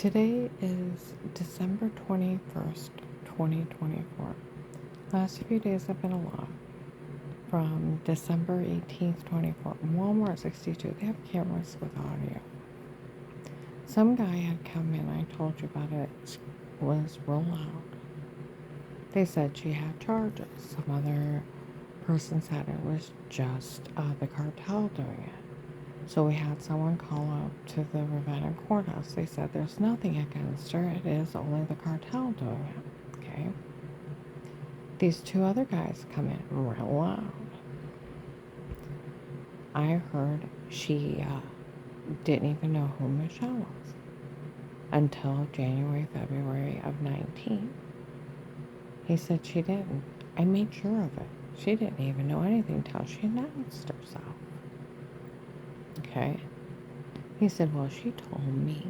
Today is December 21st, 2024. Last few days have been a lot. From December 18th, 24, Walmart 62, they have cameras with audio. Some guy had come in, I told you about it, was real loud. They said she had charges. Some other person said it was just the cartel doing it. So we had someone call up to the Ravenna courthouse. They said there's nothing against her. It is only the cartel doing it. Okay. These two other guys come in real loud. I heard she didn't even know who Michelle was until January, February of 19. He said she didn't. I made sure of it. She didn't even know anything till she announced herself. Okay. He said, well, she told me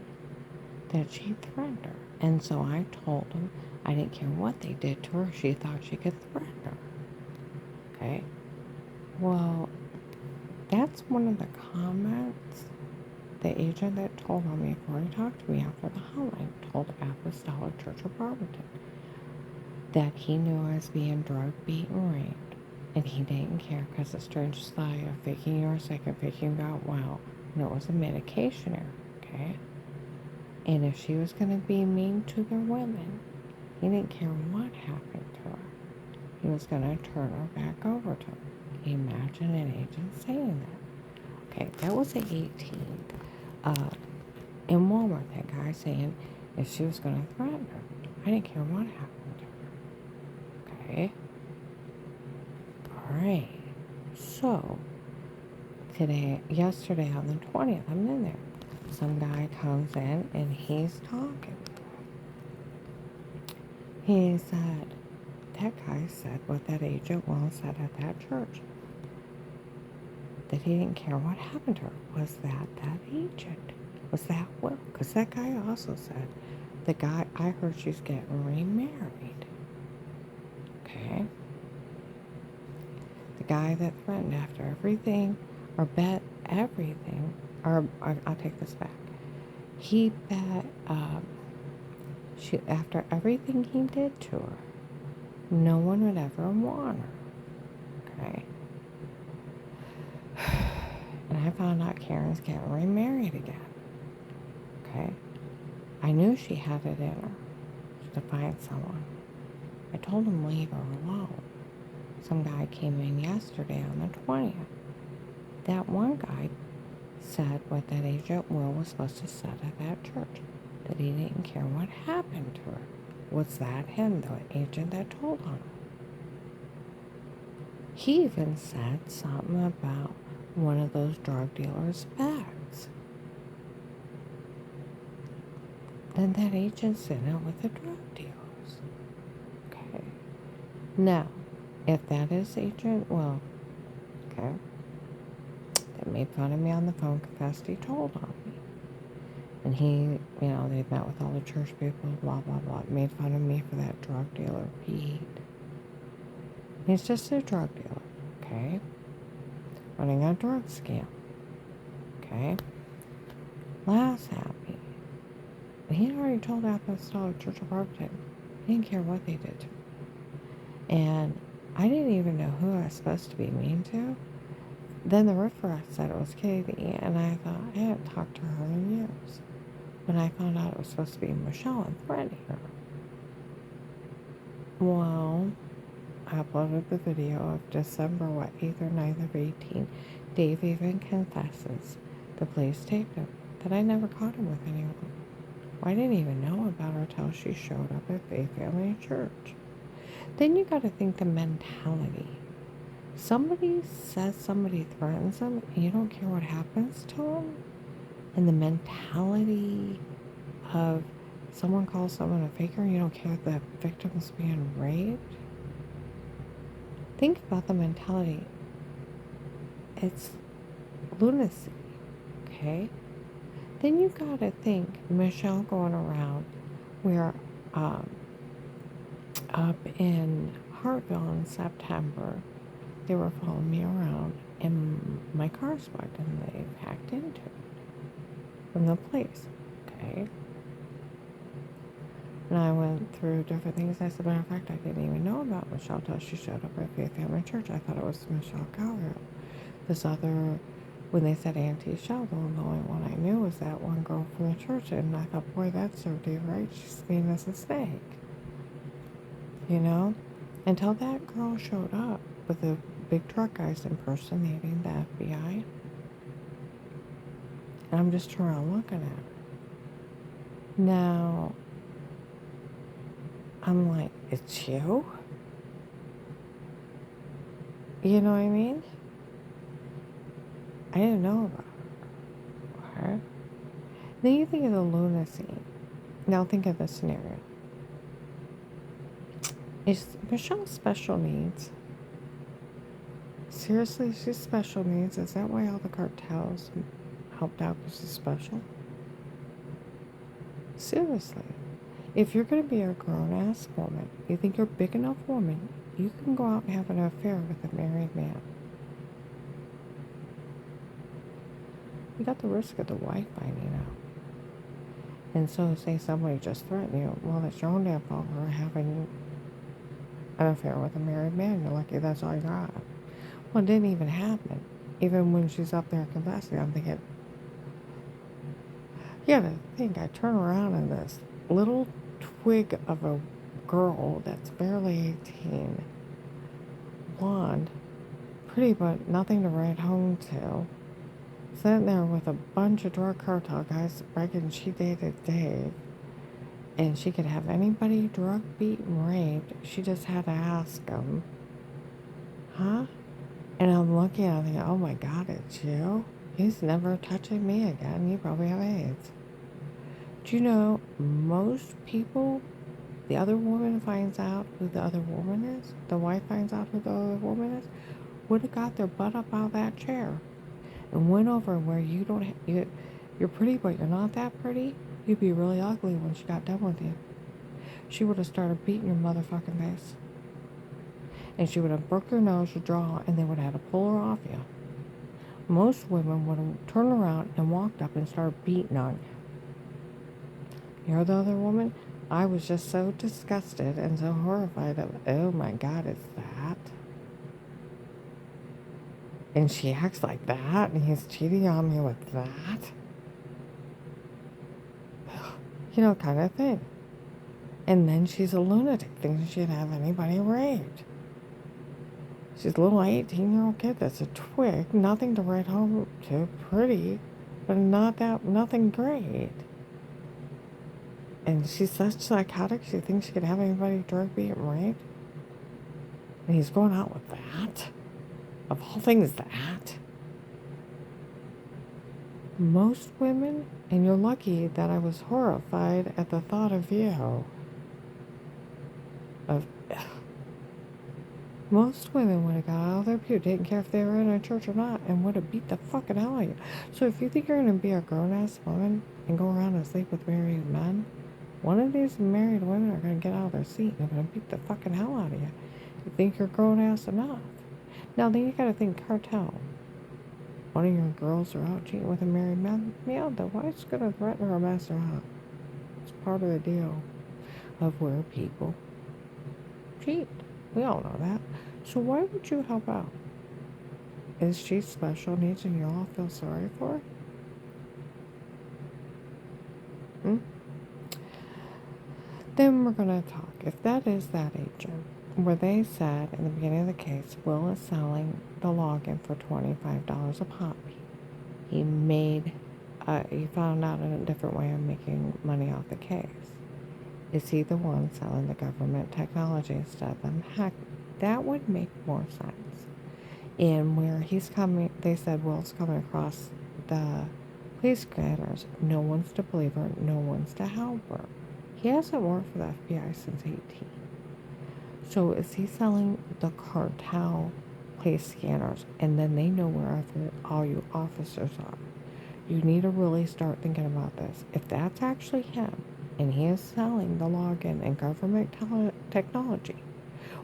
that she threatened her. And so I told him I didn't care what they did to her. She thought she could threaten her. Okay? Well, that's one of the comments the agent that told on me before he talked to me after the hotline told Apostolic Church of Barberton that he knew I was being drugged, beaten, raped, and he didn't care because the strange society of faking you were sick and faking you got well, and it was a medication error, okay? And if she was going to be mean to the women, he didn't care what happened to her. He was going to turn her back over to her. Can you imagine an agent saying that? Okay, that was the 18th. In Walmart, that guy saying if she was going to threaten her, I didn't care what happened to her. Okay? Alright. So, yesterday on the 20th, I'm in there. Some guy comes in and he's talking. He said, that guy said what that agent Will said at that church. That he didn't care what happened to her. Was that agent? Was that Will? Because that guy also said, I heard she's getting remarried. Okay? The guy that threatened after everything, or bet everything, or I'll take this back. He bet, after everything he did to her, no one would ever want her. Okay? And I found out Karen's getting remarried again. Okay? I knew she had it in her to find someone. I told him leave her alone. Some guy came in yesterday on the 20th. That one guy said what that agent Will was supposed to say at that church. That he didn't care what happened to her. Was that him, the agent that told on her? He even said something about one of those drug dealers' bags. Then that agent's in it with the drug dealers. Okay. Now, if that is Agent Will, okay, that made fun of me on the phone, confessed he told on me. And he, they met with all the church people, blah, blah, blah, made fun of me for that drug dealer, Pete. He's just a drug dealer, okay? Running a drug scam, okay? Last happy. He had already told Apostolic Church of Barberton. He didn't care what they did to him. And I didn't even know who I was supposed to be mean to. Then the riffraff said it was Katie, and I thought I hadn't talked to her in years. When I found out it was supposed to be Michelle and threatening her. Well, I uploaded the video of December, 8th or 9th of 18. Dave even confesses the police taped him, that I never caught him with anyone. Well, I didn't even know about her till she showed up at Faith Family Church. Then you got to think the mentality. Somebody says somebody threatens them, and you don't care what happens to them? And the mentality of someone calls someone a faker and you don't care if the victim's being raped? Think about the mentality. It's lunacy, okay? Then you gotta think Michelle going around where up in Hartville in September, they were following me around and my car's bugged and they hacked into it from the police, okay? And I went through different things. I said, matter of fact, I didn't even know about Michelle till she showed up at Faith Family Church. I thought it was Michelle Calvert. This other, when they said Auntie Shell, the only one I knew was that one girl from the church. And I thought, boy, that served you right. She's mean as a snake. You know? Until that girl showed up with the big truck guys impersonating the FBI. And I'm just around looking at her. Now, I'm like, it's you? You know what I mean? I didn't know about her. Then you think of the lunacy. Now think of the scenario. Is Michelle special needs? Seriously, she's special needs? Is that why all the cartels helped out because she's special? Seriously. If you're going to be a grown-ass woman, you think you're a big enough woman, you can go out and have an affair with a married man. You got the risk of the wife finding out. And so say somebody just threatened you, well, it's your own damn fault for having an affair with a married man. You're lucky that's all you got. Well, it didn't even happen. Even when she's up there confessing, I'm thinking, you gotta think, I turn around and this little twig of a girl that's barely 18, blonde, pretty but nothing to write home to, sitting there with a bunch of drug cartel guys bragging she dated Dave, and she could have anybody drug, beat, and raped. She just had to ask them. Huh? And I'm looking at it, oh my God, it's you? He's never touching me again. You probably have AIDS. Do you know, most people, the other woman finds out who the other woman is, the wife finds out who the other woman is, would have got their butt up out of that chair and went over where you don't, you're pretty, but you're not that pretty. You'd be really ugly when she got done with you. She would have started beating your motherfucking face. And she would have broke your nose, your jaw, and they would have had to pull her off you. Most women would have turned around and walked up and started beating on you. You're the other woman? I was just so disgusted and so horrified of, oh my God, it's that? And she acts like that, and he's cheating on me with that? You know, kind of thing. And then she's a lunatic, thinking she'd have anybody raped. She's a little 18-year-old kid that's a twig, nothing to write home to, pretty, but nothing great. And she's such psychotic, she thinks she could have anybody drug, beat, and raped. And he's going out with that? Of all things, that? Most women, and you're lucky that I was horrified at the thought of you. Most women would have got out of their pew, didn't care if they were in a church or not, and would have beat the fucking hell out of you. So if you think you're going to be a grown-ass woman and go around and sleep with married men, one of these married women are going to get out of their seat and they're going to beat the fucking hell out of you. You think you're grown-ass enough. Now then you got to think cartel. One of your girls are out cheating with a married man. Yeah, the wife's going to threaten her or mess her up. It's part of the deal of where people cheat. We all know that. So why would you help out? Is she special needs and you all feel sorry for her? Then we're going to talk. If that is that agent, where they said in the beginning of the case, Will is selling the login for $25 a pop. He found out a different way of making money off the case. Is he the one selling the government technology instead of them hacking? That would make more sense. And where he's coming, they said Will's coming across the police scanners. No one's to believe her. No one's to help her. He hasn't worked for the FBI since 18. So is he selling the cartel police scanners? And then they know wherever all you officers are. You need to really start thinking about this. If that's actually him, and he is selling the login and government technology.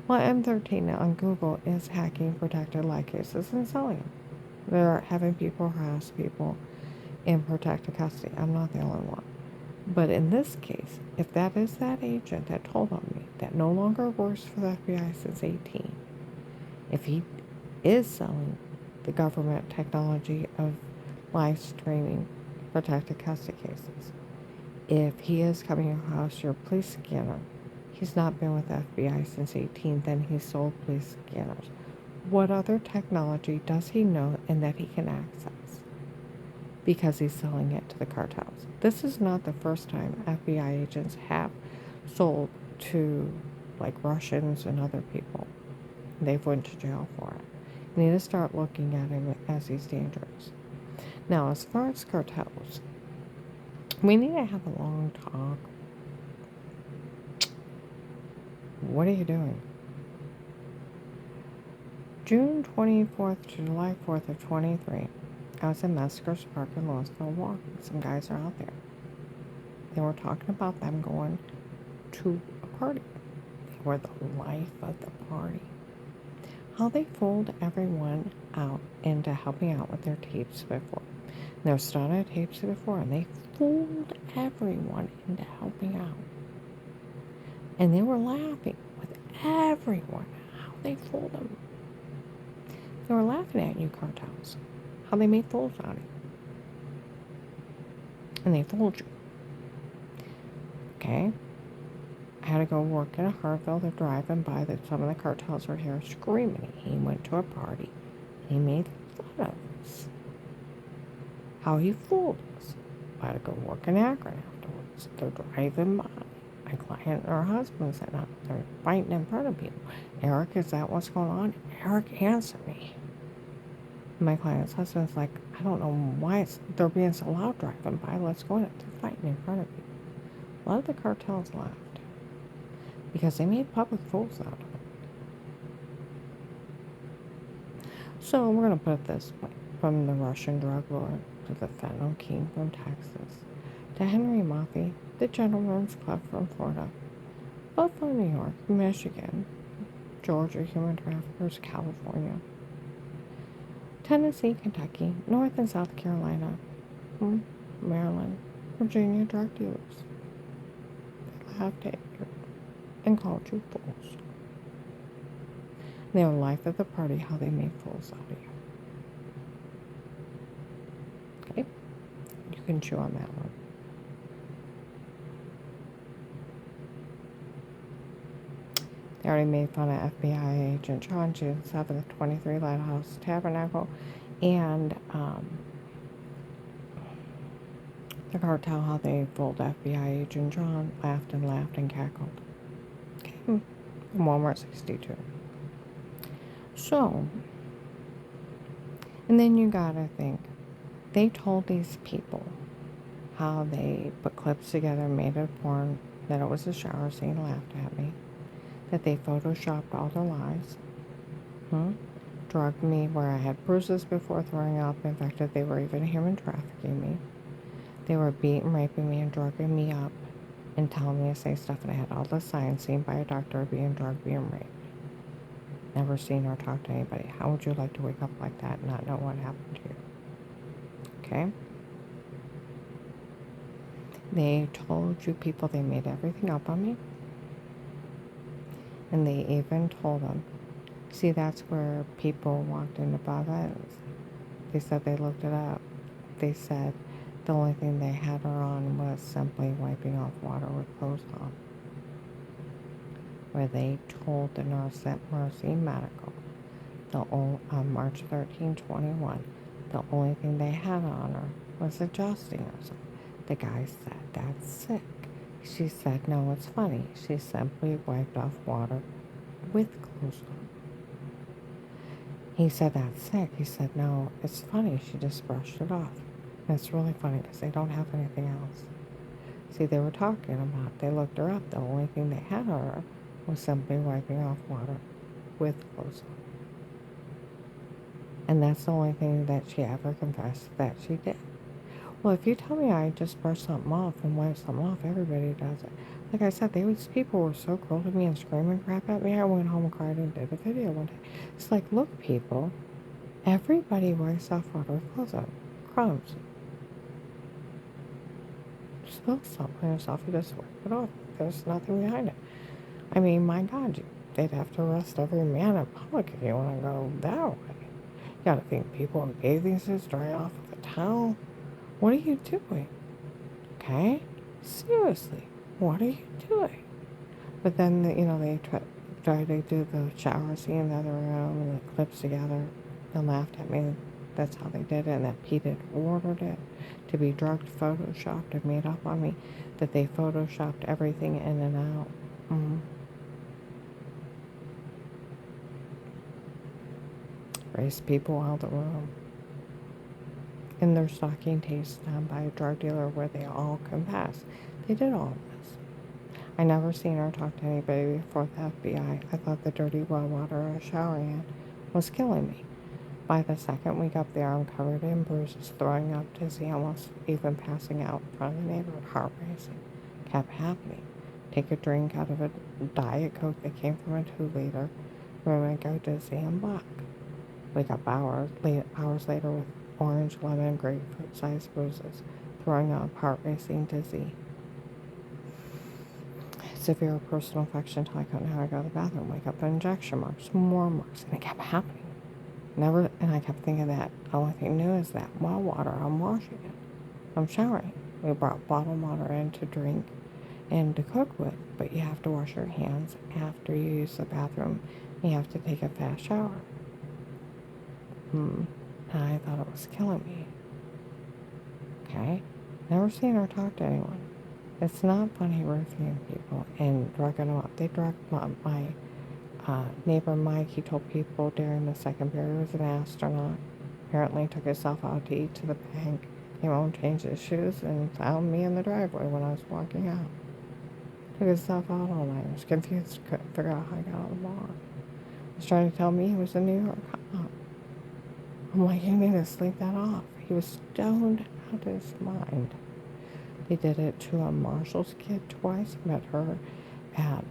Well, M13 on Google is hacking protected live cases and selling them. They're having people harass people in protected custody. I'm not the only one. But in this case, if that is that agent that told on me, that no longer works for the FBI since 18, if he is selling the government technology of live streaming protected custody cases, if he is coming across your police scanner, he's not been with the FBI since 18, then he sold police scanners. What other technology does he know and that he can access? Because he's selling it to the cartels. This is not the first time FBI agents have sold to like Russians and other people. They've went to jail for it. You need to start looking at him as he's dangerous. Now, as far as cartels, we need to have a long talk. What are you doing? June 24th to July 4th of 23, I was in Mesker's Park in Louisville walking. Some guys are out there. They were talking about them going to a party. They were the life of the party. How they fooled everyone out into helping out with their tapes before. They were starting tapes before, and they fooled everyone into helping out. And they were laughing with everyone how they fooled them. They were laughing at you cartels, how they made fools out of you. And they fooled you. Okay? I had to go work in a Harville. They're driving by. That some of the cartels were here screaming. He went to a party. He made fun of us. How he fooled us. I had to go work in Akron afterwards. They're driving by. My client and her husband said, "No, they're fighting in front of people. Eric, is that what's going on? Eric, answer me." My client's husband's like, "I don't know why they're being so loud driving by. Let's go in. They're fighting in front of you." A lot of the cartels laughed because they made public fools out of it. So we're going to put it this way. From the Russian drug lord to the fentanyl king from Texas to Henry Moffey, the Gentleman's Club from Florida, Buffalo, New York, Michigan, Georgia, human traffickers, California, Tennessee, Kentucky, North and South Carolina, Maryland, Virginia, drug dealers. They laughed at you and called you fools. They were life of the party, how they made fools out of you. Okay? You can chew on that one. They already made fun of FBI agent John June 7th, 23 Lighthouse Tabernacle, and the cartel, how they fooled FBI agent John, laughed and cackled. Okay? Walmart 62. So, and then you gotta think, they told these people how they put clips together, made a porn, that it was a shower scene, laughed at me, that they photoshopped all their lies, drugged me where I had bruises before throwing up. In fact, that they were even human trafficking me. They were beating, raping me, and drugging me up and telling me to say stuff, and I had all the signs seen by a doctor being drugged, being raped. Never seen or talked to anybody. How would you like to wake up like that and not know what happened to you? Okay? They told you people they made everything up on me. And they even told them, see, that's where people walked into Bob Evans. They said they looked it up. They said the only thing they had her on was simply wiping off water with clothes on. Where they told the nurse at Mercy Medical, on March 13, 21, the only thing they had on her was adjusting herself. The guy said, "That's sick." She said, "No, it's funny. She simply wiped off water with clothes on." He said, "That's sick." He said, "No, it's funny. She just brushed it off." And it's really funny because they don't have anything else. See, they were talking about, they looked her up. The only thing they had on her was simply wiping off water with clothes on. And that's the only thing that she ever confessed that she did. Well, if you tell me I just brushed something off and wiped something off, everybody does it. Like I said, these people were so cruel to me and screaming crap at me. I went home and cried and did a video one day. It's like, look, people, everybody wipes off water with clothes on. Crumbs. spill something on yourself, you just wipe it off. There's nothing behind it. I mean, my God, they'd have to arrest every man in public if you want to go that way. You gotta think people in bathing suits dry off with a towel. What are you doing? Okay? Seriously, what are you doing? But then, they try to do the shower scene in the other room and the clips together. They laughed at me. That's how they did it, and that Pete had ordered it to be drugged, photoshopped, and made up on me. That they photoshopped everything in and out. Race people out of the room. And their stalking tapes done by a drug dealer where they all confess. They did all of this. I never seen her talk to anybody before the FBI. I thought the dirty well water I was showering in was killing me. By the second week up there, I'm covered in bruises, throwing up, dizzy, almost even passing out in front of the neighborhood, heart racing. Kept happening. Take a drink out of a Diet Coke that came from a 2-liter. Room and go dizzy and black. Wake up hours later with orange, lemon, grapefruit-sized bruises, throwing up, heart racing, dizzy. Severe personal infection until I couldn't know how to go to the bathroom. Wake up with injection marks, more marks, and it kept happening. And I kept thinking that the only thing new is that well water, I'm washing it. I'm showering. We brought bottled water in to drink and to cook with, but you have to wash your hands after you use the bathroom. You have to take a fast shower. And I thought it was killing me. Okay? Never seen her talk to anyone. It's not funny roofing people and drugging them up. They drugged my neighbor Mike. He told people during the second period he was an astronaut. Apparently took himself out to eat to the bank. Came home, changed his shoes, and found me in the driveway when I was walking out. Took himself out all night. I was confused. Couldn't figure out how I got out of the bar. He was trying to tell me he was a New York cop. I'm like, you need to sleep that off. He was stoned out of his mind. They did it to a Marshall's kid twice. Met her at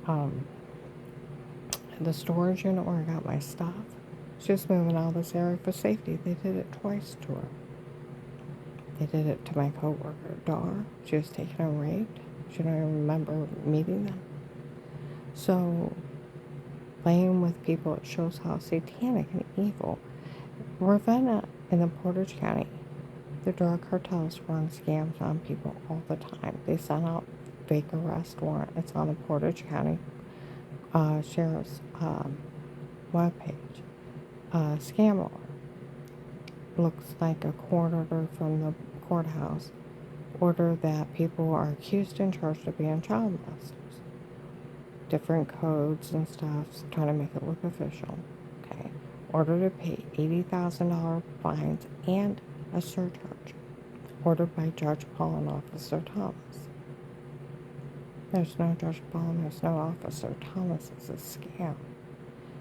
the storage unit where I got my stuff. She was moving out of this area for safety. They did it twice to her. They did it to my coworker, Dar. She was taken and raped. She don't even remember meeting them. So, playing with people, it shows how satanic and evil. Ravenna in the Portage County, the drug cartels run scams on people all the time. They send out fake arrest warrant. It's on the Portage County Sheriff's webpage. Scam alert. Looks like a court order from the courthouse. Order that people are accused and charged of being child molesters. Different codes and stuff, trying to make it look official. Okay. Order to pay $80,000 fines and a surcharge. Ordered by Judge Paul and Officer Thomas. There's no Judge Paul and there's no Officer Thomas. It's a scam.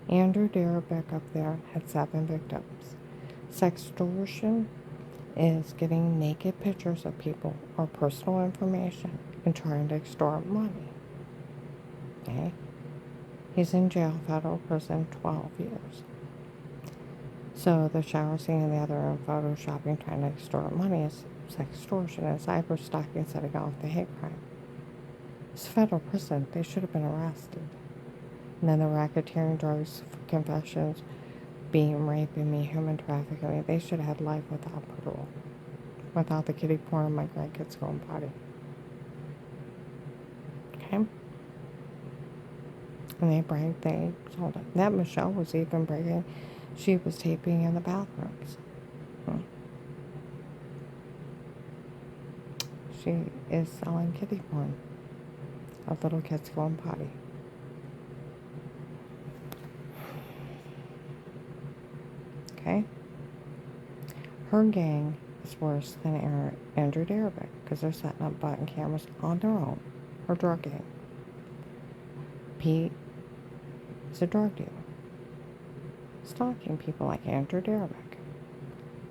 Andrew Darabeck up there had 7 victims. Sextortion is getting naked pictures of people or personal information and trying to extort money. Okay? He's in jail, federal prison, 12 years. So the shower scene in the other room, photoshopping, trying to extort money is sextortion and cyberstalking, setting off the hate crime. It's federal prison. They should have been arrested. And then the racketeering, drugs, confessions, being raping me, human trafficking. They should have had life without parole. Without the kiddie porn and my grandkids going potty. Okay? And they bragged, they told it. That Michelle was even bragging. She was taping in the bathrooms. She is selling kiddie porn of little kids going potty. Okay? Her gang is worse than Andrew Darabeck because they're setting up button cameras on their own. Her drug gang. Pete is a drug dealer. Stalking people like Andrew Darabeck.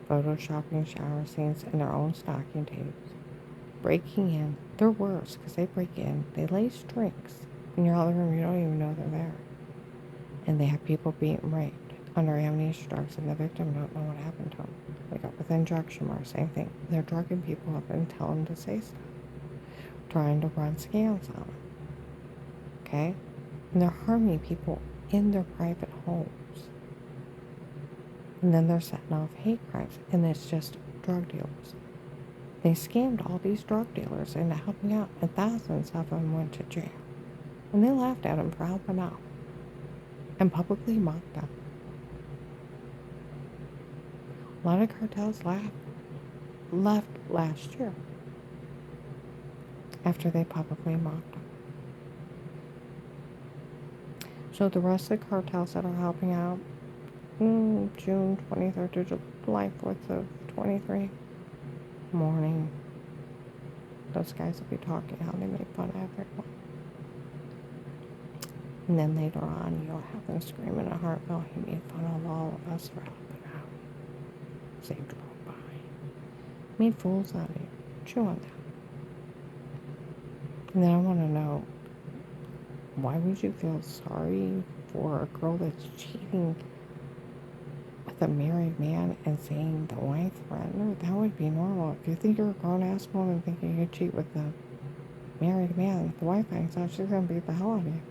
Photoshopping shower scenes in their own stalking tapes. Breaking in. They're worse because they break in. They lace drinks in your other room. You don't even know they're there. And they have people being raped under amnesia drugs, and the victim don't know what happened to them. Wake up with injection marks, same thing. They're drugging people up and telling them to say stuff. trying to run scams on them. Okay? And they're harming people in their private homes. And then they're setting off hate crimes. And it's just drug dealers. They scammed all these drug dealers into helping out, and thousands of them went to jail. And they laughed at them for helping out and publicly mocked them. A lot of cartels left last year after they publicly mocked them. So the rest of the cartels that are helping out, June 23rd to July 4th of 23 morning, those guys will be talking how they made fun of everyone. And then later on, you'll have them screaming at Hartville, he made fun of all of us for helping out. As they drove by. Made fools out of you. Chew on that. And then I want to know, why would you feel sorry for a girl that's cheating with a married man and saying the wife threatened her? That would be normal. If you think you're a grown-ass woman thinking you cheat with the married man, the wife finds out, she's going to beat the hell out of you.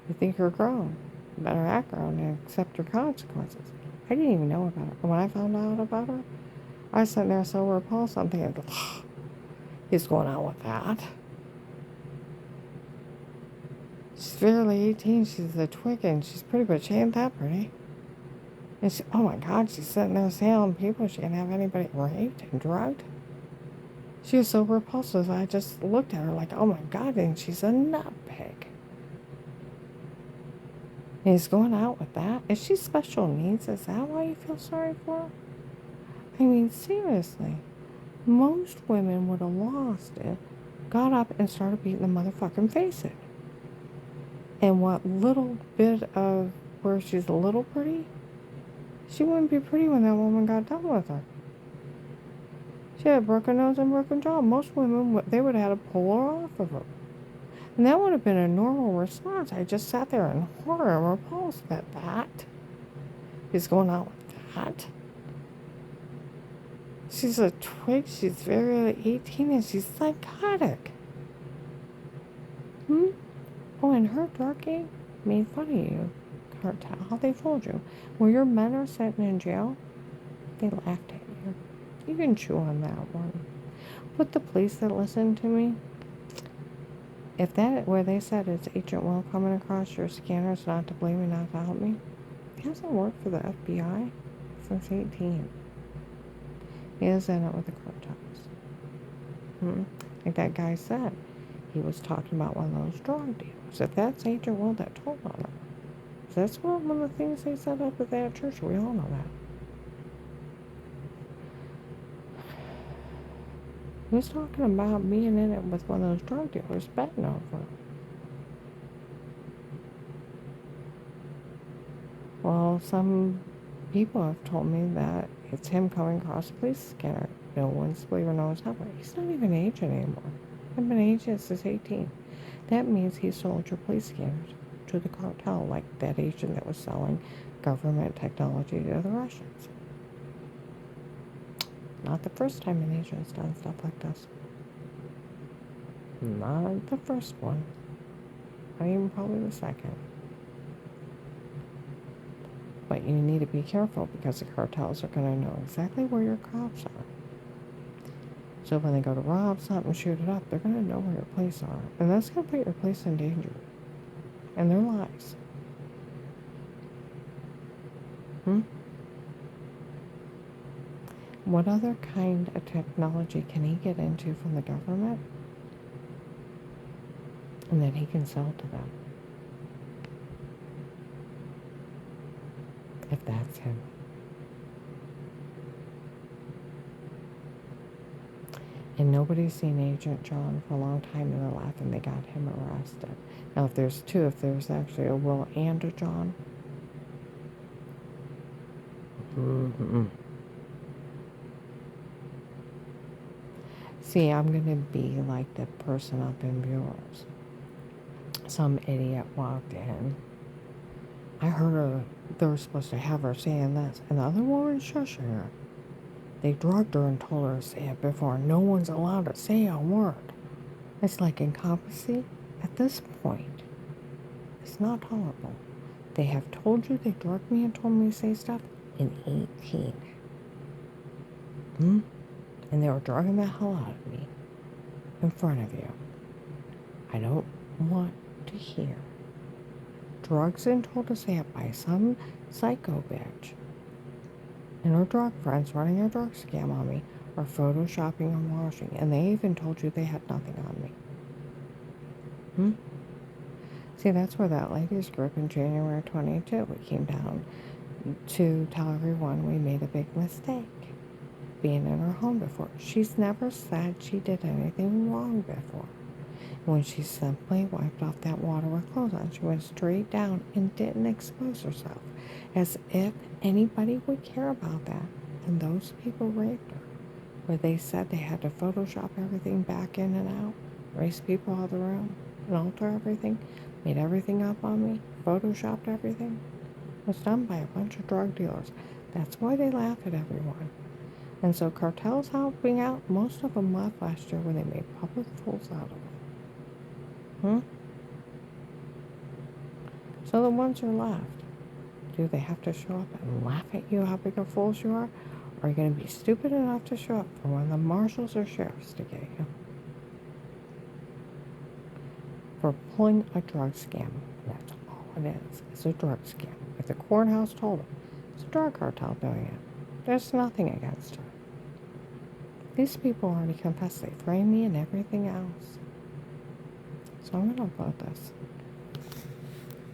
You think you're grown. You better act grown and accept your consequences. I didn't even know about it. When I found out about her, I was sitting there so repulsed. I'm thinking, he's going out with that. She's barely 18. She's a twig, and she's pretty, but she ain't that pretty. And she, oh my God, she's sitting there saying people she can't have anybody raped and drugged. She was so repulsive. I just looked at her like, oh my God, and she's a nutpig. And he's going out with that? Is she special needs? Is that why you feel sorry for her? I mean, seriously. Most women would have lost it, got up and started beating the motherfucking face in. And what little bit of where she's a little pretty, she wouldn't be pretty when that woman got done with her. She had a broken nose and broken jaw. Most women, they would have had to pull her off of her. And that would have been a normal response. I just sat there in horror and repulsed at that. He's going out with that. She's a twig. She's very 18 and she's psychotic. Oh, and her drug gang made fun of you, cartel. How they fooled you. Where your men are sitting in jail, they laughed at you. You can chew on that one. But the police that listened to me, if that, where they said it's Agent Will coming across your scanners, not to blame me, not to help me, he hasn't worked for the FBI since 18. He is in it with the cartels. Like that guy said, he was talking about one of those drug dealers. If that's Agent Will that told on him, that's one of the things they set up at that church. We all know that. He was talking about being in it with one of those drug dealers betting over him. Well, some people have told me that it's him coming across the police scanner. No one's believer knows how. He's not even an agent anymore. I've been an agent since 18. That means he sold your police scanners to the cartel, like that agent that was selling government technology to the Russians. Not the first time an agent's done stuff like this. Not the first one. Not even probably the second. But you need to be careful because the cartels are going to know exactly where your cops are. So when they go to rob something, shoot it up, they're going to know where your police are. And that's going to put your police in danger. And their lives. What other kind of technology can he get into from the government? And then he can sell to them. If that's him. And nobody's seen Agent John for a long time, and they're laughing they got him arrested. Now, if there's two, if there's actually a Will and a John. See, I'm going to be like the person up in Bureau's. Some idiot walked in. I heard her, they were supposed to have her saying this, and the other woman shushing her. They drugged her and told her to say it before. No one's allowed to say a word. It's like incompetency at this point. It's not tolerable. They have told you they drugged me and told me to say stuff in 18. And they were drugging the hell out of me in front of you. I don't want to hear drugs and told to say it by some psycho bitch and her drug friends running a drug scam on me or photoshopping and washing. And they even told you they had nothing on me. See, that's where that ladies group in January 22, we came down to tell everyone we made a big mistake being in her home before. She's never said she did anything wrong before. When she simply wiped off that water with clothes on, she went straight down and didn't expose herself, as if anybody would care about that. And those people raped her, where they said they had to Photoshop everything back in and out, race people out of the room, and alter everything, made everything up on me, Photoshopped everything. It was done by a bunch of drug dealers. That's why they laugh at everyone. And so cartels helping out, most of them left last year when they made public fools out of them. So the ones who are left, do they have to show up and laugh at you how big of fools you are? Or are you going to be stupid enough to show up for one of the marshals or sheriffs to get you? For pulling a drug scam. That's all it is. It's a drug scam. If the courthouse told them, it's a drug cartel doing it. There's nothing against her. These people already confessed. They framed me and everything else. So I'm going to vote this.